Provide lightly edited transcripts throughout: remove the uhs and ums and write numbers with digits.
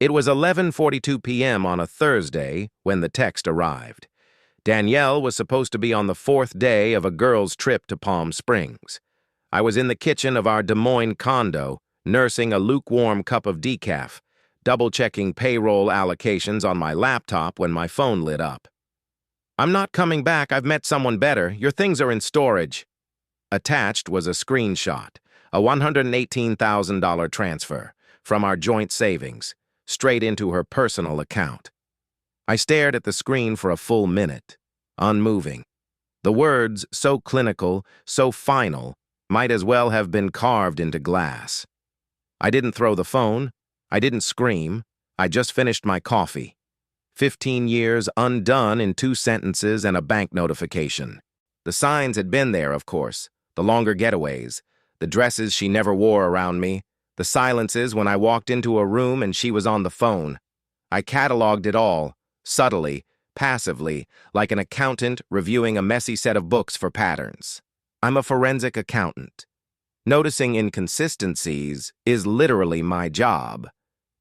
It was 11:42 p.m. on a Thursday when the text arrived. Danielle was supposed to be on the fourth day of a girls' trip to Palm Springs. I was in the kitchen of our Des Moines condo, nursing a lukewarm cup of decaf, double-checking payroll allocations on my laptop when my phone lit up. "I'm not coming back. I've met someone better. Your things are in storage." Attached was a screenshot, a $118,000 transfer from our joint savings, straight into her personal account. I stared at the screen for a full minute, unmoving. The words, so clinical, so final, might as well have been carved into glass. I didn't throw the phone. I didn't scream. I just finished my coffee. 15 years undone in 2 sentences and a bank notification. The signs had been there, of course. The longer getaways, the dresses she never wore around me, the silences when I walked into a room and she was on the phone. I cataloged it all, subtly, passively, like an accountant reviewing a messy set of books for patterns. I'm a forensic accountant. Noticing inconsistencies is literally my job,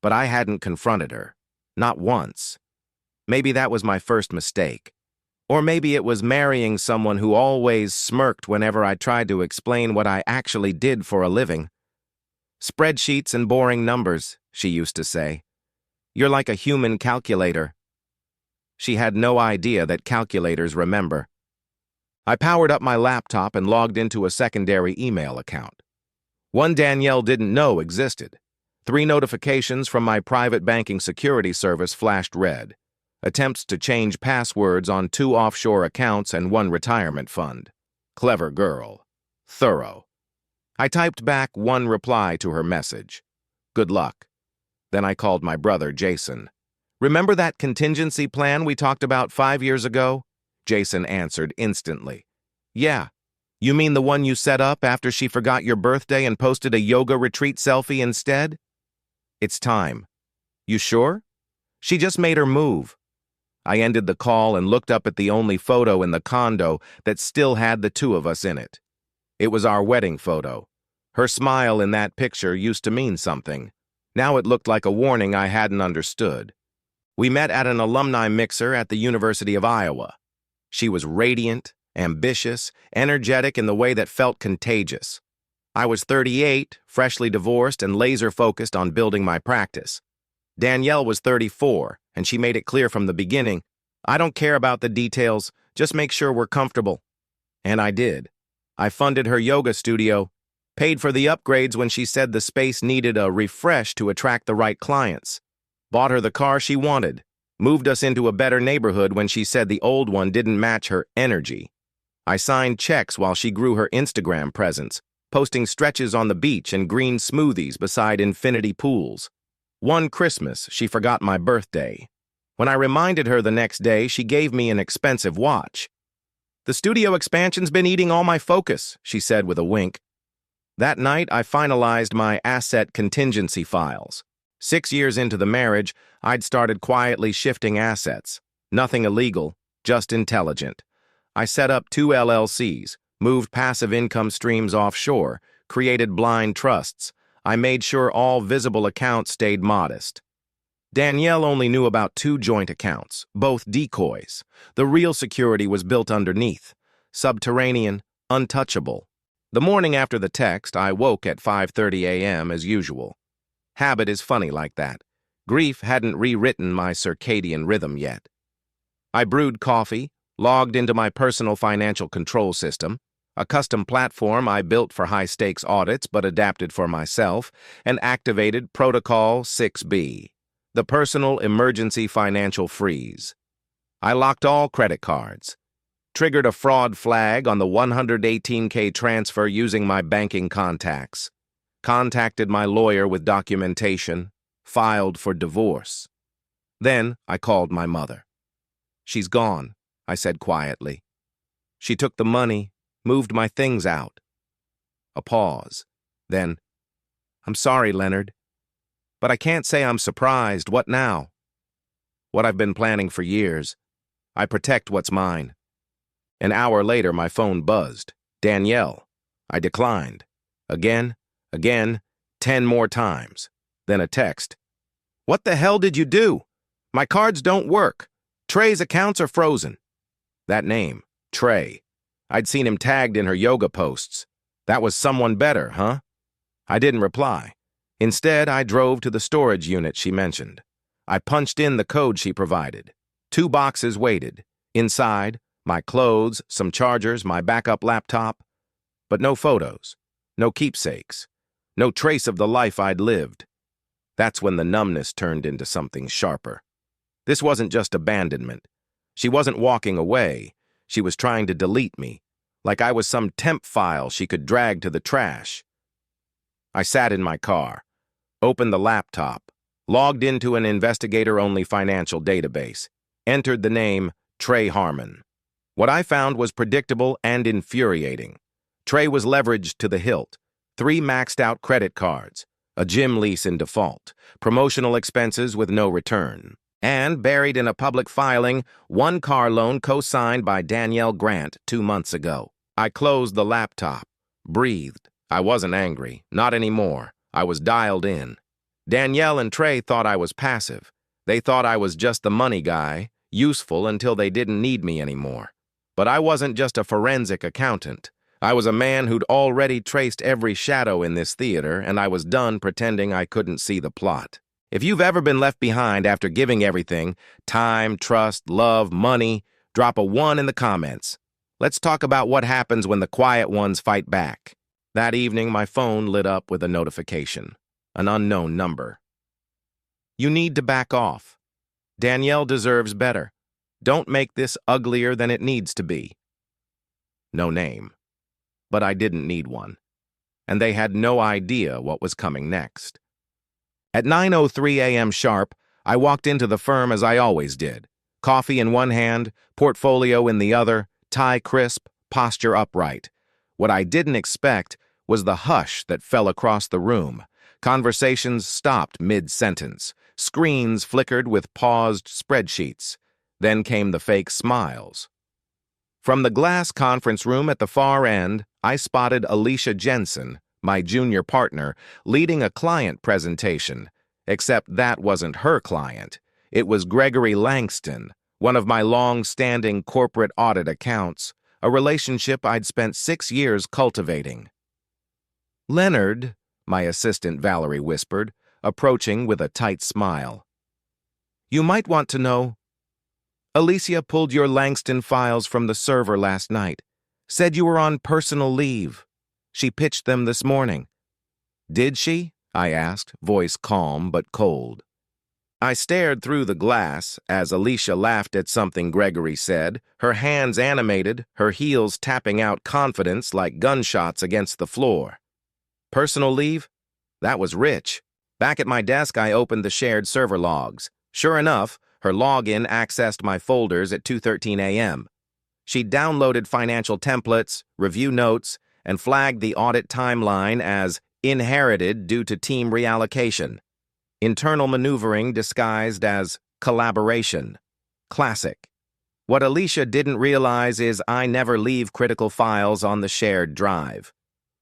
but I hadn't confronted her. Not once. Maybe that was my first mistake. Or maybe it was marrying someone who always smirked whenever I tried to explain what I actually did for a living. "Spreadsheets and boring numbers," she used to say. "You're like a human calculator." She had no idea that calculators remember. I powered up my laptop and logged into a secondary email account. One Danielle didn't know existed. 3 notifications from my private banking security service flashed red. Attempts to change passwords on 2 offshore accounts and 1 retirement fund. Clever girl. Thorough. I typed back 1 reply to her message. "Good luck." Then I called my brother, Jason. "Remember that contingency plan we talked about 5 years ago?" Jason answered instantly. "Yeah. You mean the one you set up after she forgot your birthday and posted a yoga retreat selfie instead?" "It's time." "You sure?" "She just made her move." I ended the call and looked up at the only photo in the condo that still had the 2 of us in it. It was our wedding photo. Her smile in that picture used to mean something. Now it looked like a warning I hadn't understood. We met at an alumni mixer at the University of Iowa. She was radiant, ambitious, energetic in the way that felt contagious. I was 38, freshly divorced, and laser-focused on building my practice. Danielle was 34, and she made it clear from the beginning, "I don't care about the details, just make sure we're comfortable." And I did. I funded her yoga studio, paid for the upgrades when she said the space needed a refresh to attract the right clients, bought her the car she wanted, moved us into a better neighborhood when she said the old one didn't match her energy. I signed checks while she grew her Instagram presence, posting stretches on the beach and green smoothies beside infinity pools. One Christmas, she forgot my birthday. When I reminded her the next day, she gave me an expensive watch. "The studio expansion's been eating all my focus," she said with a wink. That night, I finalized my asset contingency files. 6 years into the marriage, I'd started quietly shifting assets. Nothing illegal, just intelligent. I set up 2 LLCs, moved passive income streams offshore, created blind trusts. I made sure all visible accounts stayed modest. Danielle only knew about 2 joint accounts, both decoys. The real security was built underneath, subterranean, untouchable. The morning after the text, I woke at 5:30 a.m. as usual. Habit is funny like that. Grief hadn't rewritten my circadian rhythm yet. I brewed coffee, logged into my personal financial control system, a custom platform I built for high-stakes audits but adapted for myself, and activated Protocol 6B, the Personal Emergency Financial Freeze. I locked all credit cards, triggered a fraud flag on the $118K transfer using my banking contacts, contacted my lawyer with documentation, filed for divorce. Then I called my mother. "She's gone," I said quietly. "She took the money, moved my things out." A pause. Then, "I'm sorry, Leonard, but I can't say I'm surprised. What now?" "What I've been planning for years. I protect what's mine." An hour later, my phone buzzed. "Danielle." I declined. Again, 10 more times. Then a text. What the hell did you do? My cards don't work. Trey's accounts are frozen. That name, Trey. I'd seen him tagged in her yoga posts. That was someone better, huh? I didn't reply. Instead, I drove to the storage unit she mentioned. I punched in the code she provided. 2 boxes waited. Inside, my clothes, some chargers, my backup laptop. But no photos, no keepsakes, no trace of the life I'd lived. That's when the numbness turned into something sharper. This wasn't just abandonment. She wasn't walking away. She was trying to delete me, like I was some temp file she could drag to the trash. I sat in my car, opened the laptop, logged into an investigator-only financial database, entered the name Trey Harmon. What I found was predictable and infuriating. Trey was leveraged to the hilt, 3 maxed-out credit cards, a gym lease in default, promotional expenses with no return, and buried in a public filing, 1 car loan co-signed by Danielle Grant 2 months ago. I closed the laptop, breathed. I wasn't angry, not anymore. I was dialed in. Danielle and Trey thought I was passive. They thought I was just the money guy, useful until they didn't need me anymore. But I wasn't just a forensic accountant. I was a man who'd already traced every shadow in this theater, and I was done pretending I couldn't see the plot. If you've ever been left behind after giving everything, time, trust, love, money, drop a 1 in the comments. Let's talk about what happens when the quiet ones fight back. That evening, my phone lit up with a notification. An unknown number. You need to back off. Danielle deserves better. Don't make this uglier than it needs to be. No name. But I didn't need one. And they had no idea what was coming next. At 9:03 a.m. sharp, I walked into the firm as I always did. Coffee in one hand, portfolio in the other, tie crisp, posture upright. What I didn't expect was the hush that fell across the room. Conversations stopped mid-sentence. Screens flickered with paused spreadsheets. Then came the fake smiles. From the glass conference room at the far end, I spotted Alicia Jensen, my junior partner, leading a client presentation, except that wasn't her client. It was Gregory Langston, one of my long-standing corporate audit accounts, a relationship I'd spent 6 years cultivating. "Leonard," my assistant Valerie whispered, approaching with a tight smile. "You might want to know. Alicia pulled your Langston files from the server last night. Said you were on personal leave. She pitched them this morning." "Did she?" I asked, voice calm but cold. I stared through the glass as Alicia laughed at something Gregory said, her hands animated, her heels tapping out confidence like gunshots against the floor. "Personal leave? That was rich." Back at my desk, I opened the shared server logs. Sure enough, her login accessed my folders at 2:13 a.m. She'd downloaded financial templates, review notes, and flagged the audit timeline as inherited due to team reallocation. Internal maneuvering disguised as collaboration. Classic. What Alicia didn't realize is I never leave critical files on the shared drive.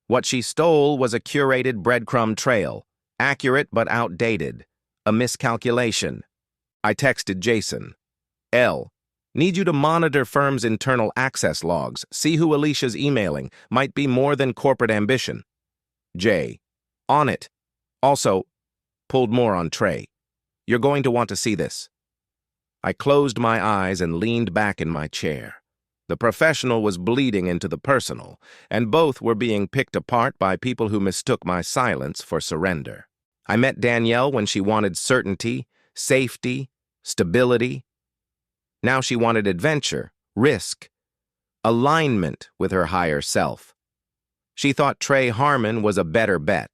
What she stole was a curated breadcrumb trail, accurate but outdated, a miscalculation. I texted Jason. "L. Need you to monitor firm's internal access logs, see who Alicia's emailing, might be more than corporate ambition." J. On it. Also, pulled more on Trey. "You're going to want to see this." I closed my eyes and leaned back in my chair. The professional was bleeding into the personal, and both were being picked apart by people who mistook my silence for surrender. I met Danielle when she wanted certainty, safety, stability. Now she wanted adventure, risk, alignment with her higher self. She thought Trey Harmon was a better bet.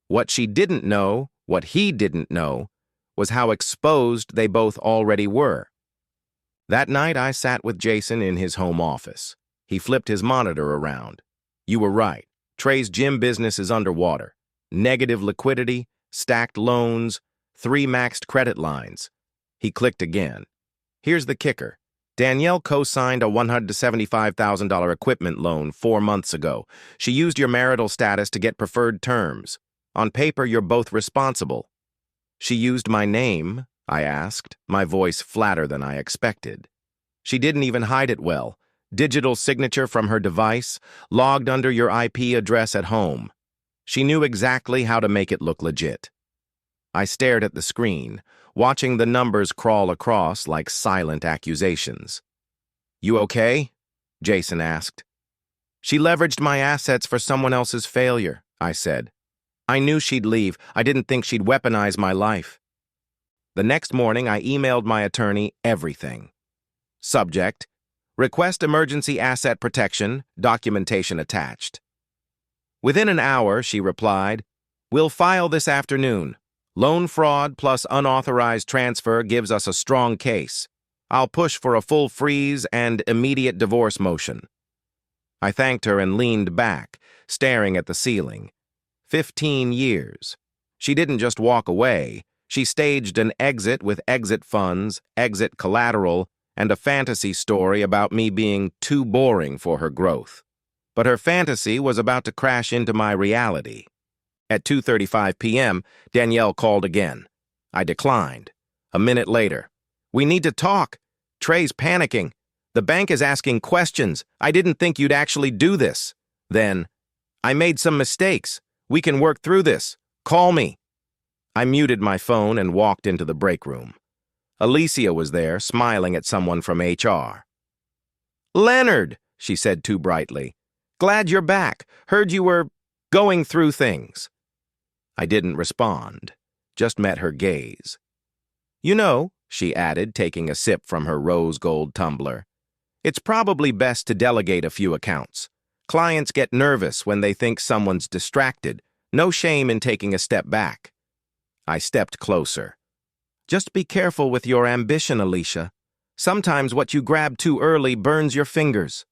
What she didn't know, what he didn't know, was how exposed they both already were. That night, I sat with Jason in his home office. He flipped his monitor around. "You were right. Trey's gym business is underwater. Negative liquidity, stacked loans, 3 maxed credit lines." He clicked again. "Here's the kicker. Danielle co-signed a $175,000 equipment loan 4 months ago. She used your marital status to get preferred terms. On paper, you're both responsible. She used my name, I asked, my voice flatter than I expected. She didn't even hide it well. Digital signature from her device, logged under your IP address at home. She knew exactly how to make it look legit. I stared at the screen, watching the numbers crawl across like silent accusations. "You okay?" Jason asked. "She leveraged my assets for someone else's failure," I said. "I knew she'd leave. I didn't think she'd weaponize my life." The next morning, I emailed my attorney everything. Subject: Request emergency asset protection, documentation attached. Within an hour, she replied, "We'll file this afternoon. Loan fraud plus unauthorized transfer gives us a strong case. I'll push for a full freeze and immediate divorce motion." I thanked her and leaned back, staring at the ceiling. 15 years. She didn't just walk away. She staged an exit with exit funds, exit collateral, and a fantasy story about me being too boring for her growth. But her fantasy was about to crash into my reality. At 2:35 p.m., Danielle called again. I declined. A minute later, "We need to talk. Trey's panicking. The bank is asking questions. I didn't think you'd actually do this." Then, "I made some mistakes. We can work through this. Call me." I muted my phone and walked into the break room. Alicia was there, smiling at someone from HR. "Leonard," she said too brightly. "Glad you're back. Heard you were going through things." I didn't respond, just met her gaze. "You know," she added, taking a sip from her rose gold tumbler, "it's probably best to delegate a few accounts. Clients get nervous when they think someone's distracted. No shame in taking a step back." I stepped closer. "Just be careful with your ambition, Alicia. Sometimes what you grab too early burns your fingers."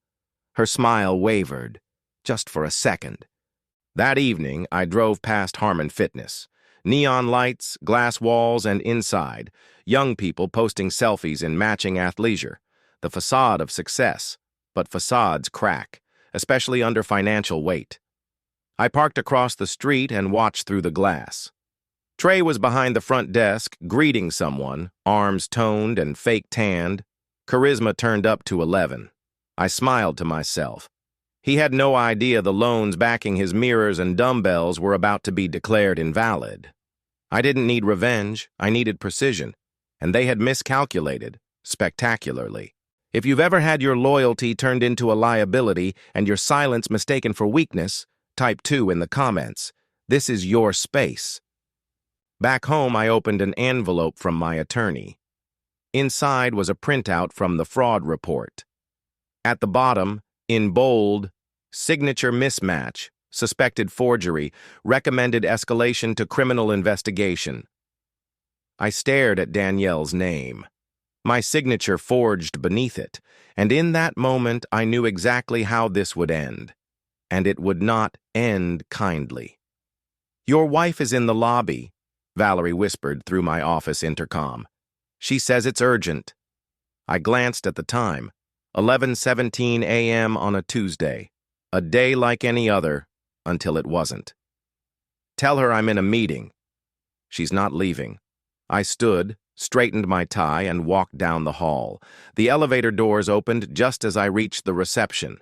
Her smile wavered, just for a second. That evening, I drove past Harmon Fitness. Neon lights, glass walls, and inside, young people posting selfies in matching athleisure. The facade of success, but facades crack, especially under financial weight. I parked across the street and watched through the glass. Trey was behind the front desk, greeting someone, arms toned and fake tanned, charisma turned up to 11. I smiled to myself. He had no idea the loans backing his mirrors and dumbbells were about to be declared invalid. I didn't need revenge, I needed precision, and they had miscalculated, spectacularly. If you've ever had your loyalty turned into a liability and your silence mistaken for weakness, type 2 in the comments. This is your space. Back home, I opened an envelope from my attorney. Inside was a printout from the fraud report. At the bottom, in bold, signature mismatch, suspected forgery, recommended escalation to criminal investigation. I stared at Danielle's name. My signature forged beneath it, and in that moment I knew exactly how this would end. And it would not end kindly. "Your wife is in the lobby," Valerie whispered through my office intercom. "She says it's urgent." I glanced at the time. 11:17 a.m. on a Tuesday. A day like any other, until it wasn't. "Tell her I'm in a meeting." "She's not leaving." I stood, straightened my tie, and walked down the hall. The elevator doors opened just as I reached the reception.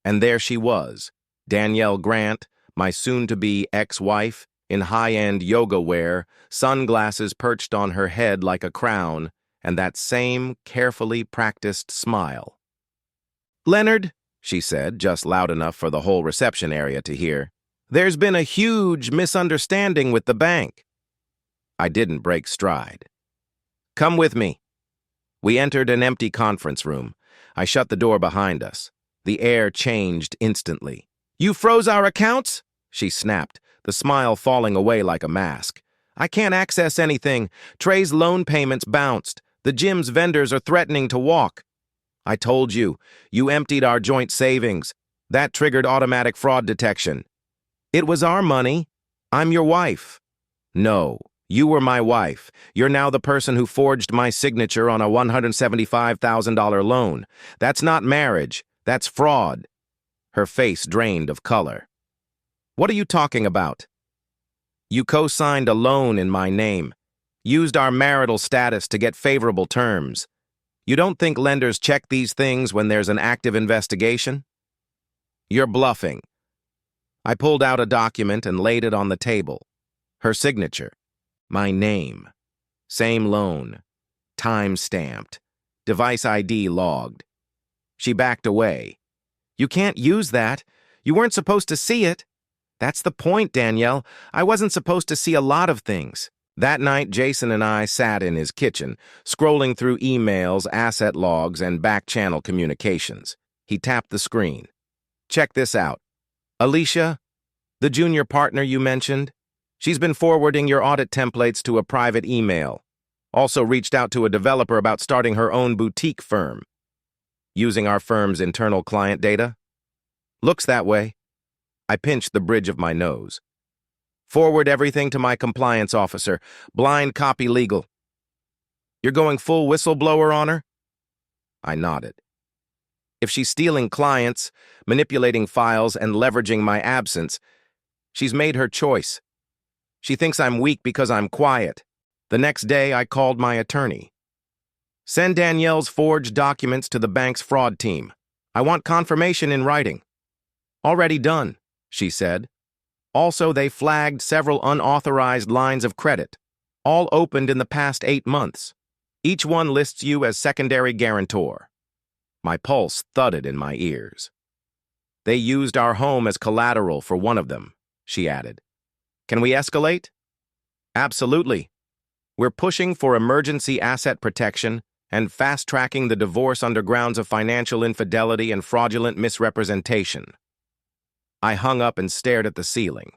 And there she was, Danielle Grant, my soon-to-be ex-wife, in high-end yoga wear, sunglasses perched on her head like a crown, and that same carefully practiced smile. "Leonard," she said, just loud enough for the whole reception area to hear, "there's been a huge misunderstanding with the bank." I didn't break stride. "Come with me." We entered an empty conference room. I shut the door behind us. The air changed instantly. "You froze our accounts?" she snapped, the smile falling away like a mask. "I can't access anything. Trey's loan payments bounced. The gym's vendors are threatening to walk." "I told you. You emptied our joint savings. That triggered automatic fraud detection." "It was our money. I'm your wife." "No, you were my wife. You're now the person who forged my signature on a $175,000 loan. That's not marriage. That's fraud." Her face drained of color. "What are you talking about?" "You co-signed a loan in my name. Used our marital status to get favorable terms. You don't think lenders check these things when there's an active investigation? You're bluffing. I pulled out a document and laid it on the table. Her signature. My name. Same loan. Time stamped. Device ID logged. She backed away. You can't use that. You weren't supposed to see it. That's the point, Danielle. I wasn't supposed to see a lot of things. That night, Jason and I sat in his kitchen, scrolling through emails, asset logs, and back-channel communications. He tapped the screen. Check this out. Alicia, the junior partner you mentioned, she's been forwarding your audit templates to a private email. Also reached out to a developer about starting her own boutique firm. Using our firm's internal client data? Looks that way. I pinched the bridge of my nose. Forward everything to my compliance officer. Blind copy legal. You're going full whistleblower on her? I nodded. If she's stealing clients, manipulating files, and leveraging my absence, she's made her choice. She thinks I'm weak because I'm quiet. The next day, I called my attorney. Send Danielle's forged documents to the bank's fraud team. I want confirmation in writing. Already done, she said. Also, they flagged several unauthorized lines of credit, all opened in the past 8 months. Each one lists you as secondary guarantor. My pulse thudded in my ears. They used our home as collateral for one of them, she added. Can we escalate? Absolutely. We're pushing for emergency asset protection and fast-tracking the divorce under grounds of financial infidelity and fraudulent misrepresentation. I hung up and stared at the ceiling.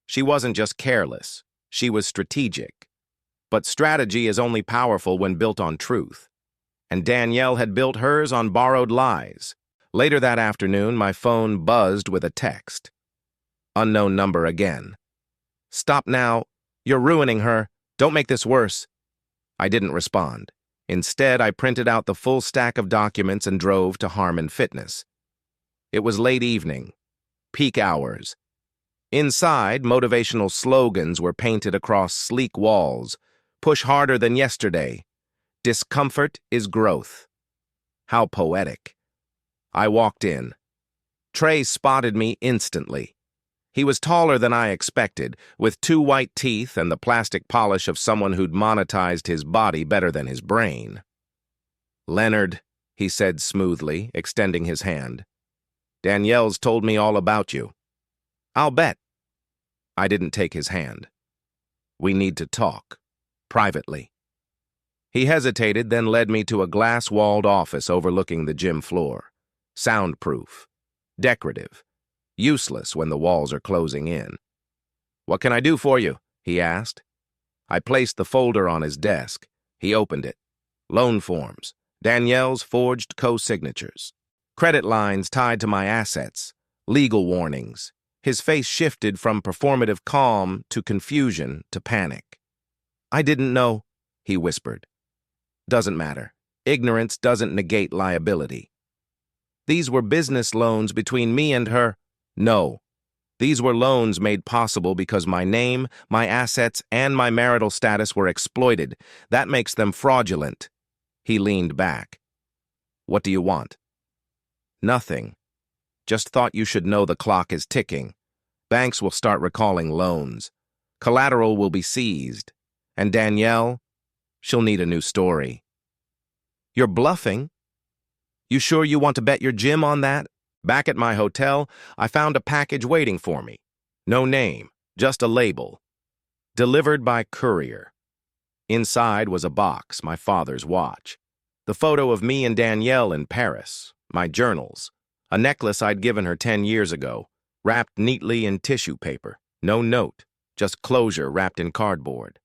She wasn't just careless, she was strategic. But strategy is only powerful when built on truth. And Danielle had built hers on borrowed lies. Later that afternoon, my phone buzzed with a text. Unknown number again. Stop now. You're ruining her. Don't make this worse. I didn't respond. Instead, I printed out the full stack of documents and drove to Harmon Fitness. It was late evening. Peak hours. Inside, motivational slogans were painted across sleek walls. Push harder than yesterday. Discomfort is growth. How poetic. I walked in. Trey spotted me instantly. He was taller than I expected, with 2 white teeth and the plastic polish of someone who'd monetized his body better than his brain. Leonard, he said smoothly, extending his hand. Danielle's told me all about you. I'll bet. I didn't take his hand. We need to talk. Privately. He hesitated, then led me to a glass-walled office overlooking the gym floor. Soundproof. Decorative. Useless when the walls are closing in. What can I do for you? He asked. I placed the folder on his desk. He opened it. Loan forms. Danielle's forged co-signatures. Credit lines tied to my assets. Legal warnings. His face shifted from performative calm to confusion to panic. I didn't know, he whispered. Doesn't matter. Ignorance doesn't negate liability. These were business loans between me and her. No. These were loans made possible because my name, my assets, and my marital status were exploited. That makes them fraudulent. He leaned back. What do you want? Nothing. Just thought you should know the clock is ticking. Banks will start recalling loans. Collateral will be seized. And Danielle, she'll need a new story. You're bluffing? You sure you want to bet your gym on that? Back at my hotel, I found a package waiting for me. No name, just a label. Delivered by courier. Inside was a box, my father's watch. The photo of me and Danielle in Paris, my journals. A necklace I'd given her 10 years ago, wrapped neatly in tissue paper. No note, just closure wrapped in cardboard.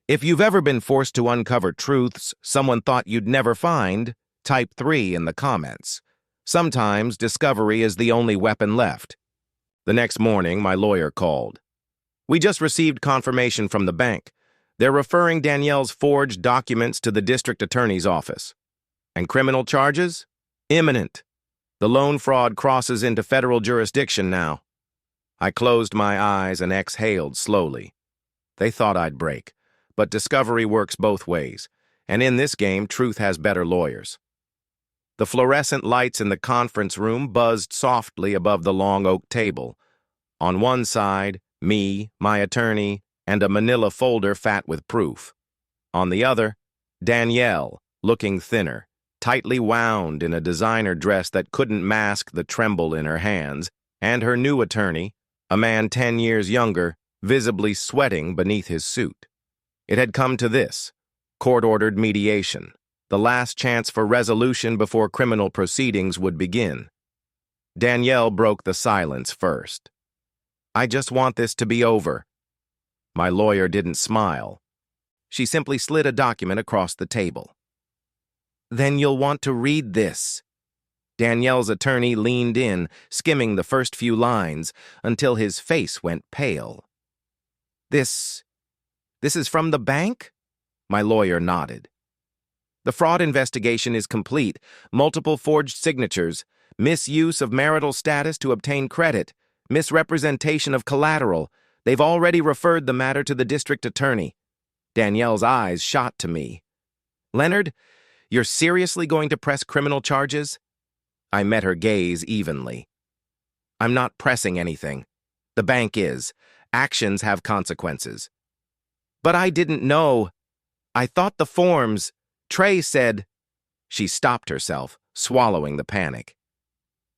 If you've ever been forced to uncover truths someone thought you'd never find, type 3 in the comments. Sometimes discovery is the only weapon left. The next morning, my lawyer called. We just received confirmation from the bank. They're referring Danielle's forged documents to the district attorney's office. And criminal charges? Imminent. The loan fraud crosses into federal jurisdiction now. I closed my eyes and exhaled slowly. They thought I'd break, but discovery works both ways, and in this game, truth has better lawyers. The fluorescent lights in the conference room buzzed softly above the long oak table. On one side, me, my attorney, and a manila folder fat with proof. On the other, Danielle, looking thinner, tightly wound in a designer dress that couldn't mask the tremble in her hands, and her new attorney, a man 10 years younger, visibly sweating beneath his suit. It had come to this: court-ordered mediation, the last chance for resolution before criminal proceedings would begin. Danielle broke the silence first. "I just want this to be over." My lawyer didn't smile. She simply slid a document across the table. "Then you'll want to read this." Danielle's attorney leaned in, skimming the first few lines, until his face went pale. This is from the bank?" My lawyer nodded. "The fraud investigation is complete. Multiple forged signatures, misuse of marital status to obtain credit, misrepresentation of collateral. They've already referred the matter to the district attorney." Danielle's eyes shot to me. "Leonard, you're seriously going to press criminal charges?" I met her gaze evenly. "I'm not pressing anything. The bank is. Actions have consequences." "But I didn't know. I thought the forms. Trey said—" She stopped herself, swallowing the panic.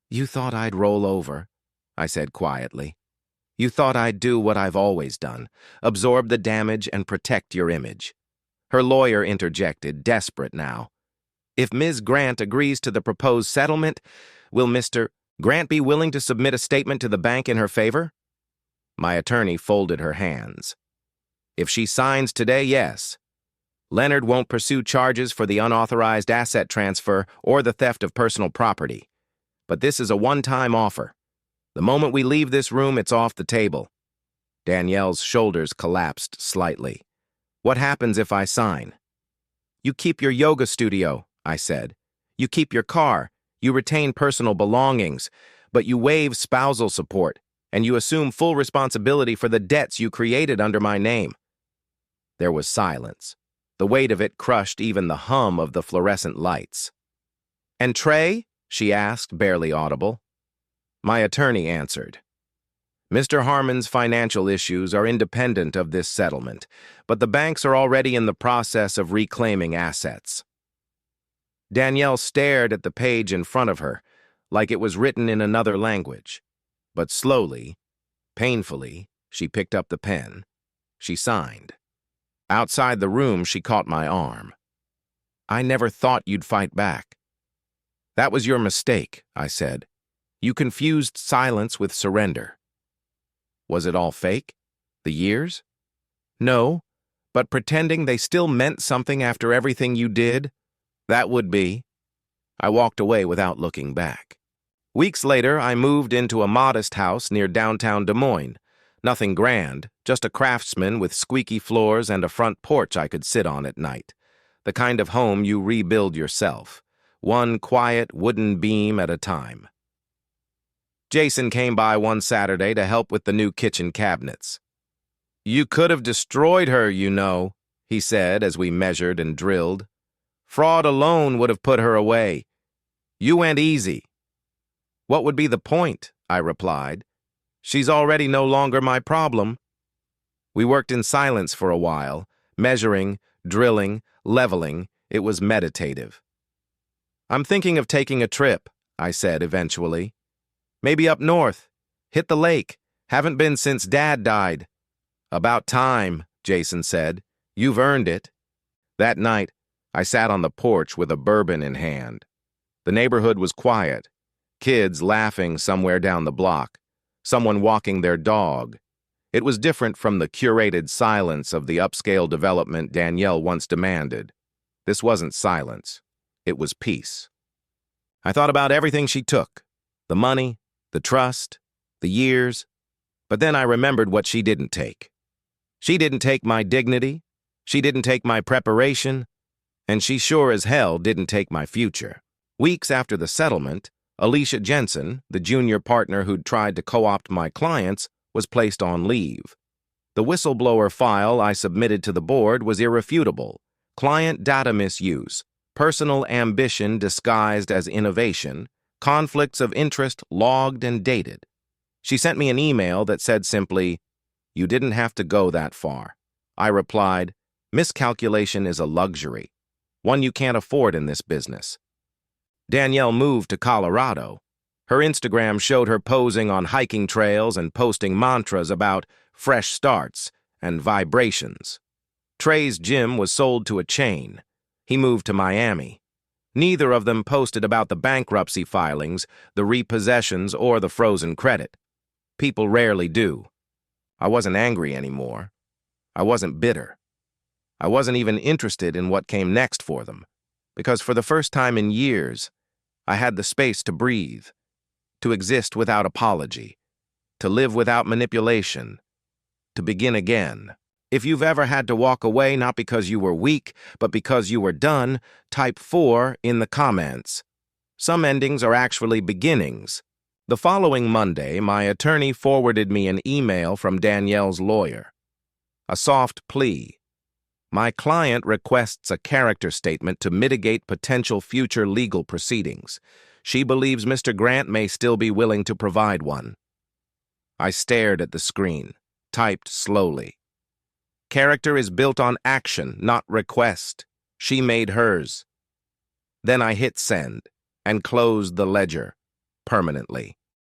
"You thought I'd roll over," I said quietly. "You thought I'd do what I've always done, absorb the damage and protect your image." Her lawyer interjected, desperate now. "If Ms. Grant agrees to the proposed settlement, will Mr. Grant be willing to submit a statement to the bank in her favor?" My attorney folded her hands. "If she signs today, yes. Leonard won't pursue charges for the unauthorized asset transfer or the theft of personal property. But this is a one-time offer. The moment we leave this room, it's off the table." Danielle's shoulders collapsed slightly. "What happens if I sign?" "You keep your yoga studio," I said. "You keep your car. You retain personal belongings. But you waive spousal support, and you assume full responsibility for the debts you created under my name." There was silence. The weight of it crushed even the hum of the fluorescent lights. "And Trey?" she asked, barely audible. My attorney answered. "Mr. Harmon's financial issues are independent of this settlement, but the banks are already in the process of reclaiming assets." Danielle stared at the page in front of her, like it was written in another language. But slowly, painfully, she picked up the pen. She signed. Outside the room, she caught my arm. "I never thought you'd fight back." "That was your mistake," I said. "You confused silence with surrender." "Was it all fake? The years?" "No, but pretending they still meant something after everything you did? That would be." I walked away without looking back. Weeks later, I moved into a modest house near downtown Des Moines. Nothing grand, just a craftsman with squeaky floors and a front porch I could sit on at night. The kind of home you rebuild yourself, one quiet wooden beam at a time. Jason came by one Saturday to help with the new kitchen cabinets. "You could have destroyed her, you know," he said as we measured and drilled. "Fraud alone would have put her away. You went easy." "What would be the point?" I replied. "She's already no longer my problem." We worked in silence for a while, measuring, drilling, leveling. It was meditative. "I'm thinking of taking a trip," I said eventually. "Maybe up north. Hit the lake. Haven't been since Dad died." "About time," Jason said. "You've earned it." That night, I sat on the porch with a bourbon in hand. The neighborhood was quiet. Kids laughing somewhere down the block. Someone walking their dog. It was different from the curated silence of the upscale development Danielle once demanded. This wasn't silence. It was peace. I thought about everything she took. The money, the trust, the years. But then I remembered what she didn't take. She didn't take my dignity. She didn't take my preparation. And she sure as hell didn't take my future. Weeks after the settlement, Alicia Jensen, the junior partner who'd tried to co-opt my clients, was placed on leave. The whistleblower file I submitted to the board was irrefutable. Client data misuse, personal ambition disguised as innovation, conflicts of interest logged and dated. She sent me an email that said simply, "You didn't have to go that far." I replied, "Miscalculation is a luxury, one you can't afford in this business." Danielle moved to Colorado. Her Instagram showed her posing on hiking trails and posting mantras about fresh starts and vibrations. Trey's gym was sold to a chain. He moved to Miami. Neither of them posted about the bankruptcy filings, the repossessions, or the frozen credit. People rarely do. I wasn't angry anymore. I wasn't bitter. I wasn't even interested in what came next for them, because for the first time in years, I had the space to breathe, to exist without apology, to live without manipulation, to begin again. If you've ever had to walk away not because you were weak, but because you were done, type 4 in the comments. Some endings are actually beginnings. The following Monday, my attorney forwarded me an email from Danielle's lawyer. A soft plea. My client requests a character statement to mitigate potential future legal proceedings. She believes Mr. Grant may still be willing to provide one. I stared at the screen, typed slowly. Character is built on action, not request. She made hers. Then I hit send and closed the ledger permanently.